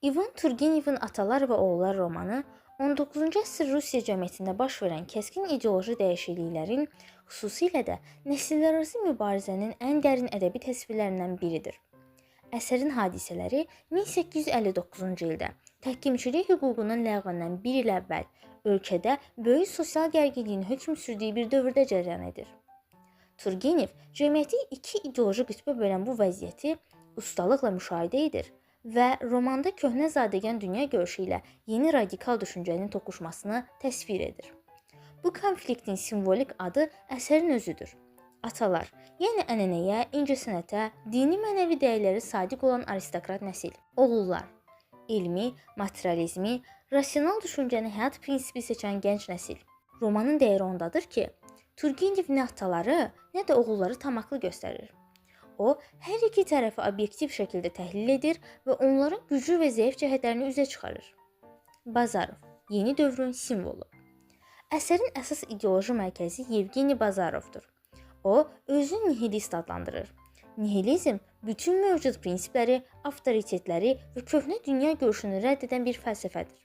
İvan Turgenevin Atalar və Oğullar romanı 19-cu əsr Rusiya cəmiyyətində baş verən kəskin ideoloji dəyişikliklərin, xüsusilə də nəsillərarası mübarizənin ən dərin ədəbi təsvirlərindən biridir. Əsərin hadisələri 1859-cu ildə təhkimçilik hüququnun ləğvindən bir il əvvəl ölkədə böyük sosial gərginliyin hökm sürdüyü bir dövrdə cərəyan edir. Turgenev cəmiyyəti iki ideoloji qütbə bölən bu vəziyyəti ustalıqla müşahidə edir və romanda köhnə zadəgan dünya görüşü ilə yeni radikal düşüncənin toqquşmasını təsvir edir. Bu konfliktin simvolik adı əsərin özüdür. Atalar, yəni ənənəyə, incəsənətə, dini mənəvi dəyərlərə sadiq olan aristokrat nəsil. Oğullar, elmi, materializmi, rasional düşüncəni həyat prinsipi seçən gənc nəsil. Romanın dəyəri ondadır ki, Turgenev nə ataları, nə də oğulları tamaqlı göstərir. O, hər iki tərəfi obyektiv şəkildə təhlil edir və onların güclü və zəif cəhətlərini üzə çıxarır. Bazarov, yeni dövrün simvolu. Əsərin əsas ideoloji mərkəzi Yevgeni Bazarovdur. O, özünü nihilist adlandırır. Nihilizm bütün mövcud prinsipləri, avtoritetləri və köhnə dünya görüşünü rədd edən bir fəlsəfədir.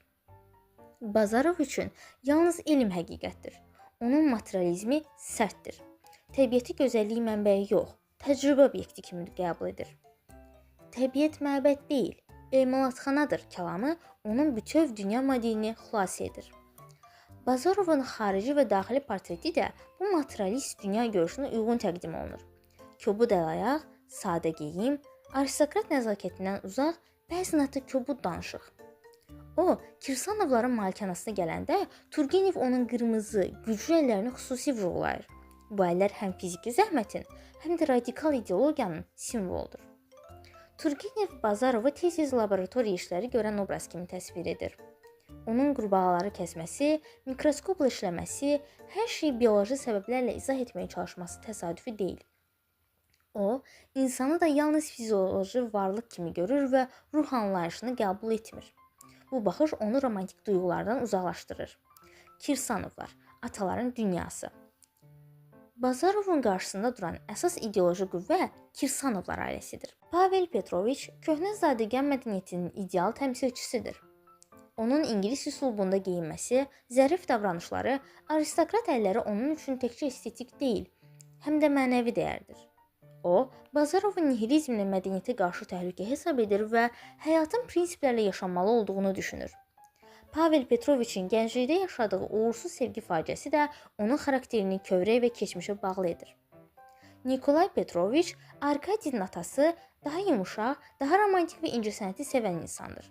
Bazarov üçün yalnız elm həqiqətdir. Onun materializmi sərtdir. Təbiəti gözəllik mənbəyi yox, təcrübə obyekti kimi qəbul edir. Təbiət məbəd deyil, emalatxanadır kəlamı onun bütöv dünya modelini xülasə edir. Bazarovun xarici və daxili portreti də bu materialist dünya görüşünə uyğun təqdim olunur. Kobud əl-ayaq, sadə geyim, aristokrat nəzakətindən uzaq, bəzən hətta kobud danışıq. O, Kirsanovların malikanasına gələndə Turgenev onun qırmızı, güclü əllərini xüsusi vurğulayır. Bu əllər həm fiziki zəhmətin, həm də radikal ideologiyanın simvoludur. Turgenev Bazarovu tez-tez laboratoriya işləri görən obraz kimi təsvir edir. Onun qurbağaları kəsməsi, mikroskopla işləməsi, hər şeyi bioloji səbəblərlə izah etməyə çalışması təsadüfi deyil. O, insanı da yalnız fizioloji varlıq kimi görür və ruh anlayışını qəbul etmir. Bu baxış onu romantik duyğulardan uzaqlaşdırır. Kirsanovlar, ataların dünyası. Bazarovun qarşısında duran əsas ideoloji qüvvə Kirsanovlar ailəsidir. Pavel Petroviç köhnə zadəgan mədəniyyətinin ideal təmsilçisidir. Onun ingilis üslubunda geyinməsi, zərif davranışları, aristokrat əlləri onun üçün təkcə estetik deyil, həm də mənəvi dəyərdir. O, Bazarovun nihilizmlə mədəniyyətə qarşı təhlükə hesab edir və həyatın prinsiplərlə yaşanmalı olduğunu düşünür. Pavel Petroviçin gənclikdə yaşadığı uğursuz sevgi faciəsi də onun xarakterini kövrək və keçmişə bağlı edir. Nikolay Petroviç, Arkadinin atası, daha yumuşaq, daha romantik və incəsənəti sevən insandır.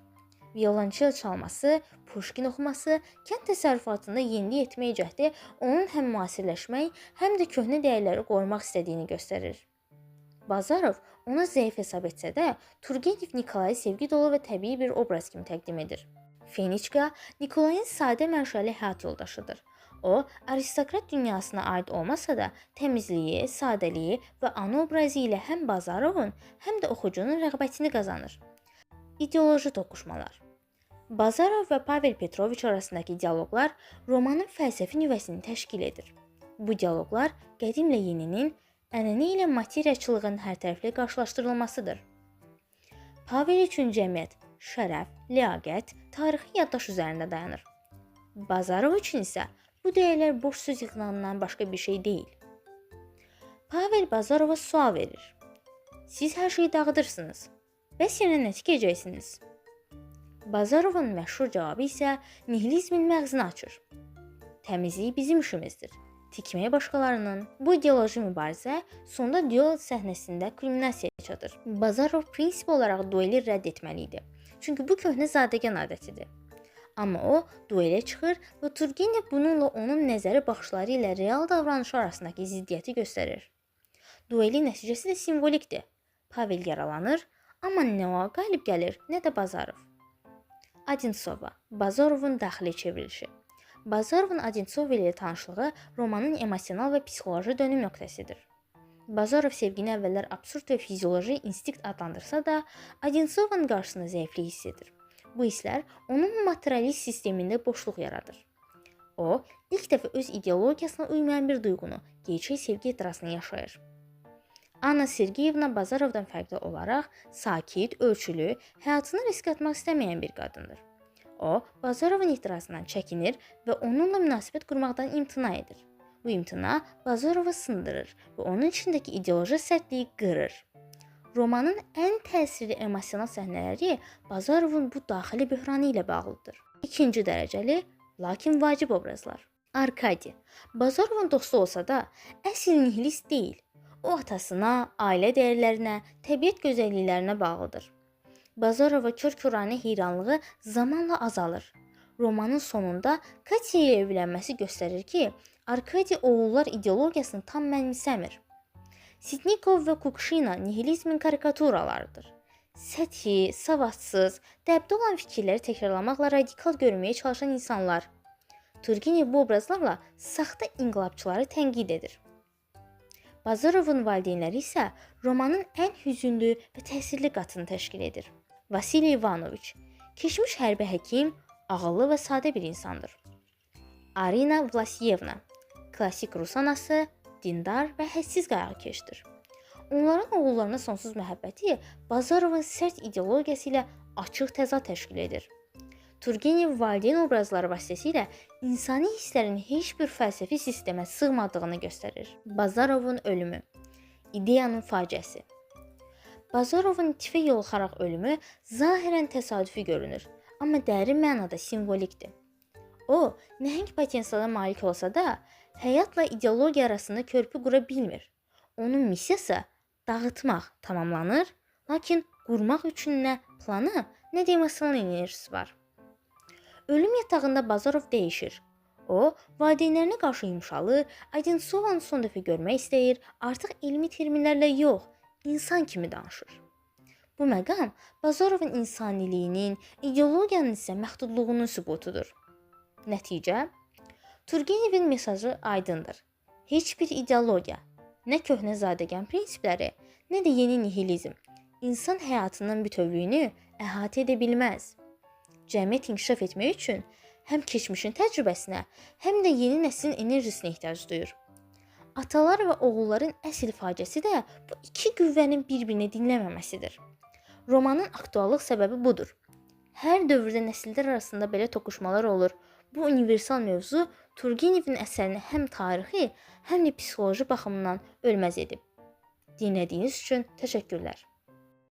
Violonçel çalması, Pushkin oxuması, kənd təsərrüfatında yenilik etmək cəhdi onun həm müasirləşmək, həm də köhnə dəyərləri qorumaq istədiyini göstərir. Bazarov ona zəif hesab etsə də, Turgenev Nikolayı sevgi dolu və təbii bir obraz kimi təqdim edir. Feniçka Nikolayın sadə mənşəli həyat yoldaşıdır. O, aristokrat dünyasına aid olmasa da, təmizliyi, sadəliyi və ana obrazı ilə həm Bazarovun, həm də oxucunun rəğbətini qazanır. İdeoloji toqquşmalar. Bazarov və Pavel Petroviç arasındakı dialoqlar romanın fəlsəfi nüvəsini təşkil edir. Bu dialoqlar qədimlə yeninin, ənənə ilə materiyaçılığın hərtərəfli qarşılaşdırılmasıdır. Pavel üçün cəmiyyət, şərəf, ləyaqət, tarixi yaddaş üzərində dayanır. Bazarov üçün isə bu dəyərlər boş söz yığınağından başqa bir şey deyil. Pavel Bazarova sual verir. Siz hər şeyi dağıdırsınız. Bəs yenə nə tikəcəksiniz? Bazarovun məşhur cavabı isə nihilizmin məğzini açır. Təmizlik bizim işimizdir. Tikmək başqalarının. Bu ideoloji mübarizə sonda duel səhnəsində kulminasiyaya çatır. Bazarov prinsip olaraq dueli rədd etməli idi. Çünki bu köhnə zadəgan adətidir. Amma o duelə çıxır və Turgenev bununla onun nəzəri baxışları ilə real davranışı arasındakı ziddiyyəti göstərir. Duelin nəticəsi də simvolikdir. Pavel yaralanır, amma nə o qalib gəlir, nə də Bazarov. Odintsova, Bazarovun daxili çevrilişi. Bazarovun Odintsova ilə tanışlığı romanın emosional və psixoloji dönüm nöqtəsidir. Bazarov sevgini əvvəllər absurd və fizioloji instinkt adlandırsa da, Odintsovanın qarşısında zəiflik hiss edir. Bu hisslər onun materialist sistemində boşluq yaradır. O, ilk dəfə öz ideologiyasına uymayan bir duyğunu, gerçək sevgi ehtirasını yaşayır. Anna Sergeyevna Bazarovdan fərqli olaraq sakit, ölçülü, həyatını risk atmaq istəməyən bir qadındır. O, Bazarovun etirazından çəkinir və onunla münasibət qurmaqdan imtina edir. Bu imtina Bazarovu sındırır və onun içindəki ideoloji sərtliyi qırır. Romanın ən təsirli emosional səhnələri Bazarovun bu daxili böhranı ilə bağlıdır. İkinci dərəcəli, lakin vacib obrazlar. Arkadi, Bazarovun dostu olsa da, əsl nihilist deyil. O atasına, ailə dəyərlərinə, təbiət gözəlliklərinə bağlıdır. Bazarova kör-körənə heyranlığı zamanla azalır. Romanın sonunda Katya ilə evlənməsi göstərir ki, Arkadi oğullar ideologiyasını tam mənimsəmir. Sitnikov və Kukshina nihilizmin karikaturalarıdır. Səthi, savadsız, dəbdə olan fikirləri təkrarlamaqla radikal görməyə çalışan insanlar. Turgenev bu obrazlarla saxta inqilabçıları tənqid edir. Bazarovun valideynləri isə romanın ən hüzünlü və təsirli qatını təşkil edir. Vasiliy Ivanoviç, keçmiş hərbi həkim, ağıllı və sadə bir insandır. Arina Vlasyevna, klassik rus anası, dindar və hədsiz qayğıkeşdir. Onların oğullarına sonsuz məhəbbəti Bazarovun sərt ideologiyası ilə açıq təzad təşkil edir. Turgenev valideyn obrazları vasitəsilə insani hisslərin heç bir fəlsəfi sistemə sığmadığını göstərir. Bazarovun ölümü, ideyanın faciəsi. Bazarovun tifə yoluxaraq ölümü zahirən təsadüfi görünür, amma dərin mənada simvolikdir. O, nəhəng potensiala malik olsa da, həyatla ideologiya arasında körpü qura bilmir. Onun missiyası dağıtmaq tamamlanır, lakin qurmaq üçün nə planı, nə də emosional enerjisi var. Ölüm yatağında Bazarov dəyişir. O, valideynlərinə qarşı yumşalır, Odintsovanı son dəfə görmək istəyir, artıq elmi terminlərlə yox, insan kimi danışır. Bu məqam Bazarovun insaniliyinin, ideologiyanın isə məhdudluğunun sübutudur. Nəticə, Turgenevin mesajı aydındır. Heç bir ideologiya, nə köhnə zadəgan prinsipləri, nə də yeni nihilizm insan həyatının bütövlüyünü əhatə edə bilməz. Cəmiyyət inkişaf etmək üçün həm keçmişin təcrübəsinə, həm də yeni nəslin enerjisinə ehtiyac duyur. Atalar və oğulların əsl faciəsi də bu iki qüvvənin bir-birini dinləməməsidir. Romanın aktuallıq səbəbi budur. Hər dövrdə nəsillər arasında belə toqquşmalar olur. Bu universal mövzu Turgenevin əsərini həm tarixi, həm də psixoloji baxımdan ölməz edib. Dinlədiyiniz üçün təşəkkürlər.